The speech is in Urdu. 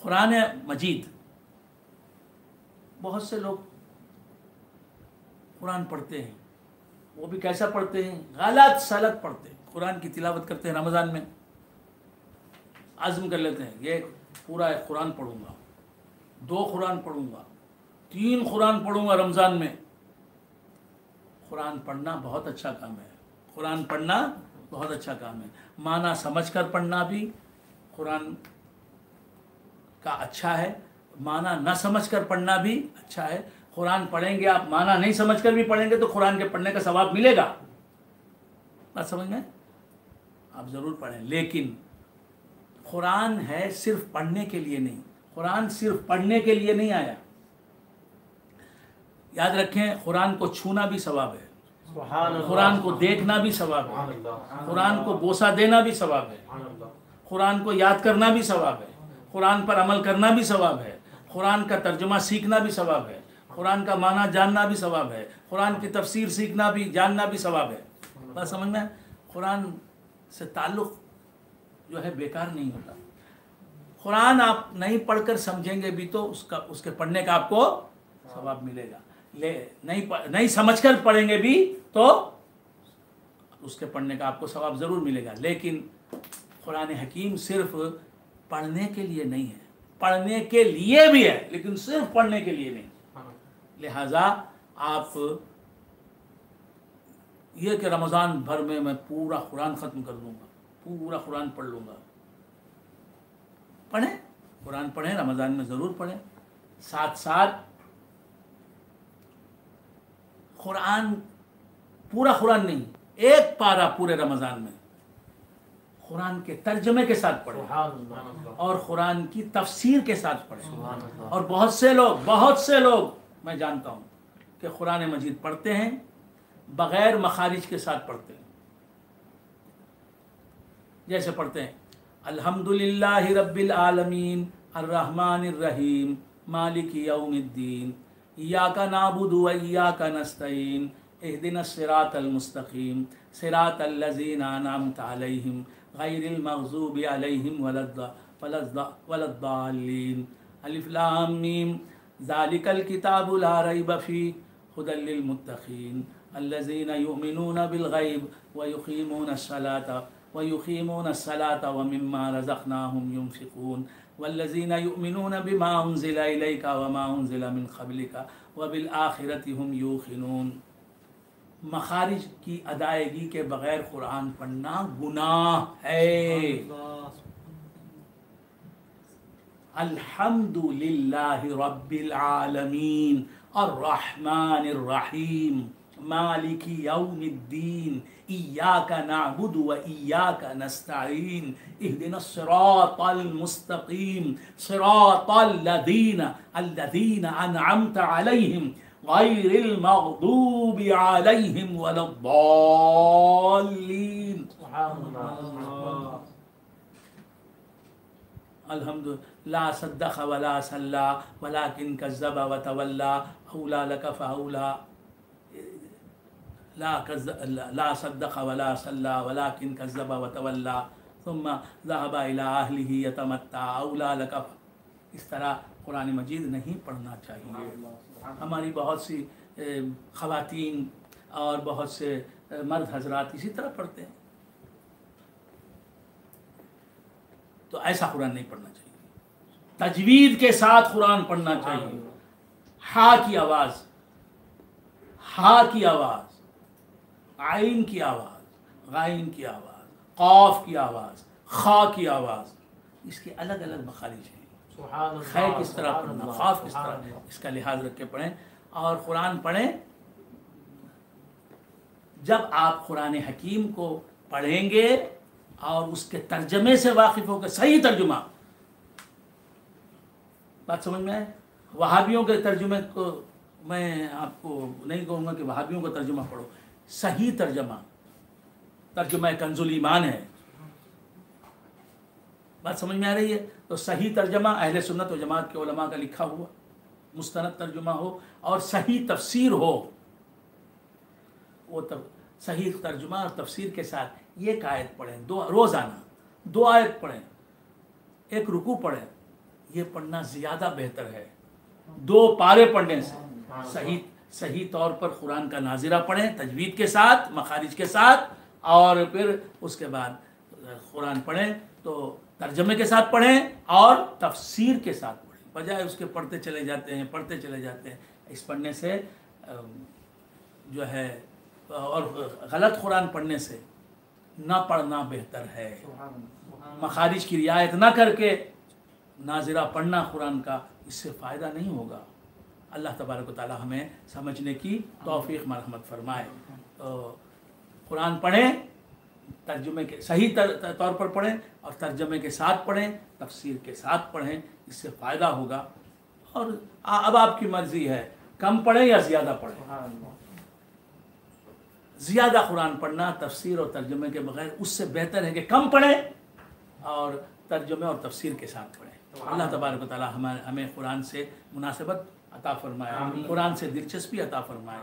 قرآن مجید، بہت سے لوگ قرآن پڑھتے ہیں، وہ بھی کیسا پڑھتے ہیں؟ غلط سلط پڑھتے ہیں۔ قرآن کی تلاوت کرتے ہیں رمضان میں، عزم کر لیتے ہیں یہ پورا ایک قرآن پڑھوں گا، 2 قرآن پڑھوں گا، 3 قرآن پڑھوں گا رمضان میں۔ قرآن پڑھنا بہت اچھا کام ہے، قرآن پڑھنا بہت اچھا کام ہے، معنی سمجھ کر پڑھنا بھی قرآن کا اچھا ہے، معنی نہ سمجھ کر پڑھنا بھی اچھا ہے۔ قرآن پڑھیں گے آپ، معنی نہیں سمجھ کر بھی پڑھیں گے تو قرآن کے پڑھنے کا ثواب ملے گا، بات سمجھ میں؟ آپ ضرور پڑھیں، لیکن قرآن ہے صرف پڑھنے کے لیے نہیں، قرآن صرف پڑھنے کے لیے نہیں آیا۔ یاد رکھیں، قرآن کو چھونا بھی ثواب ہے، قرآن کو دیکھنا بھی ثواب ہے، قرآن کو بوسہ دینا بھی ثواب ہے، قرآن کو یاد کرنا بھی ثواب ہے، قرآن پر عمل کرنا بھی ثواب ہے، قرآن کا ترجمہ سیکھنا بھی ثواب ہے، قرآن کا معنی جاننا بھی ثواب ہے، قرآن کی تفسیر سیکھنا بھی جاننا بھی ثواب ہے۔ بات سمجھ میں؟ قرآن سے تعلق جو ہے بیکار نہیں ہوتا۔ قرآن آپ نہیں پڑھ کر سمجھیں گے بھی تو اس کے پڑھنے کا آپ کو ثواب ملے گا، نہیں سمجھ کر پڑھیں گے بھی تو اس کے پڑھنے کا آپ کو ثواب ضرور ملے گا۔ لیکن قرآن حکیم صرف پڑھنے کے لیے نہیں ہے، پڑھنے کے لیے بھی ہے لیکن صرف پڑھنے کے لیے نہیں۔ لہذا آپ یہ کہ رمضان بھر میں پورا قرآن ختم کر دوں گا، پورا قرآن پڑھ لوں گا، پڑھیں، قرآن پڑھیں، رمضان میں ضرور پڑھیں، ساتھ ساتھ قرآن، پورا قرآن نہیں، ایک پارہ پورے رمضان میں قرآن کے ترجمے کے ساتھ پڑھیں اور قرآن کی تفسیر کے ساتھ پڑھیں۔ اور بہت سے لوگ میں جانتا ہوں کہ قرآن مجید پڑھتے ہیں بغیر مخارج کے ساتھ پڑھتے ہیں، جیسے پڑھتے ہیں الحمدللہ رب العالمین الرحمن الرحیم مالک یوم الدین ایاک نعبد و ایاک نستعین اہدنا الصراط المستقیم صراط الذین انعمت علیہم غیر المغضوب علیہم ولا الضالین الف لام میم ذالک الکتاب لا ریب فیہ ھدی للمتقین الذین یؤمنون بالغیب ویقیمون الصلاة ومما رزقناهم ينفقون والذین یؤمنون بما انزل الیک وما انزل من قبلک وبالآخرة هم یوقنون۔ مخارج کی ادائیگی کے بغیر قرآن پڑھنا گناہ ہے۔ الحمدللہ رب العالمین الرحمن الرحیم مالک یوم الدین ایاک نعبد و ایاک نستعین اہدنا الصراط المستقیم صراط الذین انعمت علیہم غیر المغضوب علیہم ولا الضالین۔ الحمد لا صدق ولا صلى ولكن كذب وتولى أولى لك فأولى لا صدق ولا صلى ولكن كذب وتولى ثم ذهب إلى أهله يتمتع أولى لك۔ اس طرح قرآن مجید نہیں پڑھنا چاہیے۔ ہماری بہت سی خواتین اور بہت سے مرد حضرات اسی طرح پڑھتے ہیں، تو ایسا قرآن نہیں پڑھنا چاہیے۔ تجوید کے ساتھ قرآن پڑھنا چاہیے، ہا کی آواز، ہا کی آواز، عین کی آواز، غین کی آواز، قاف کی آواز، خا کی آواز، اس کے الگ الگ مخارج ہیں۔ خے کس طرح پڑھنا، قاف کس طرح، اس کا لحاظ رکھ کے پڑھیں اور قرآن پڑھیں۔ جب آپ قرآن حکیم کو پڑھیں گے اور اس کے ترجمے سے واقف ہو کے، صحیح ترجمہ، بات سمجھ میں آئے؟ وہابیوں کے ترجمے کو میں آپ کو نہیں کہوں گا کہ وہابیوں کا ترجمہ پڑھو، صحیح ترجمہ، ترجمہ کنز الایمان ہے، بات سمجھ میں آ رہی ہے؟ تو صحیح ترجمہ اہل سنت و جماعت کے علماء کا لکھا ہوا مستند ترجمہ ہو اور صحیح تفسیر ہو، وہ صحیح ترجمہ اور تفسیر کے ساتھ ایک آیت پڑھیں، روزانہ 2 آیت پڑھیں، 1 رکوع پڑھیں، یہ پڑھنا زیادہ بہتر ہے 2 پارے پڑھنے سے۔ صحیح طور پر قرآن کا ناظرہ پڑھیں، تجوید کے ساتھ، مخارج کے ساتھ، اور پھر اس کے بعد قرآن پڑھیں تو ترجمے کے ساتھ پڑھیں اور تفسیر کے ساتھ پڑھیں، بجائے اس کے پڑھتے چلے جاتے ہیں۔ اس پڑھنے سے جو ہے، اور غلط قرآن پڑھنے سے نہ پڑھنا بہتر ہے۔ مخارج کی رعایت نہ کر کے ناظرہ پڑھنا قرآن کا، اس سے فائدہ نہیں ہوگا۔ اللہ تبارک و تعالی ہمیں سمجھنے کی توفیق مرحمت فرمائے۔ تو قرآن پڑھیں، ترجمے کے صحیح طور پر پڑھیں اور ترجمے کے ساتھ پڑھیں، تفسیر کے ساتھ پڑھیں، اس سے فائدہ ہوگا۔ اور اب آپ کی مرضی ہے، کم پڑھیں یا زیادہ پڑھیں۔ زیادہ قرآن پڑھنا تفسیر اور ترجمے کے بغیر اس سے بہتر ہے کہ کم پڑھیں اور ترجمے اور تفسیر کے ساتھ پڑھیں۔ اللہ تبارک و تعالی ہمیں قرآن سے مناسبت عطا فرمائے، قرآن سے دلچسپی عطا فرمائے۔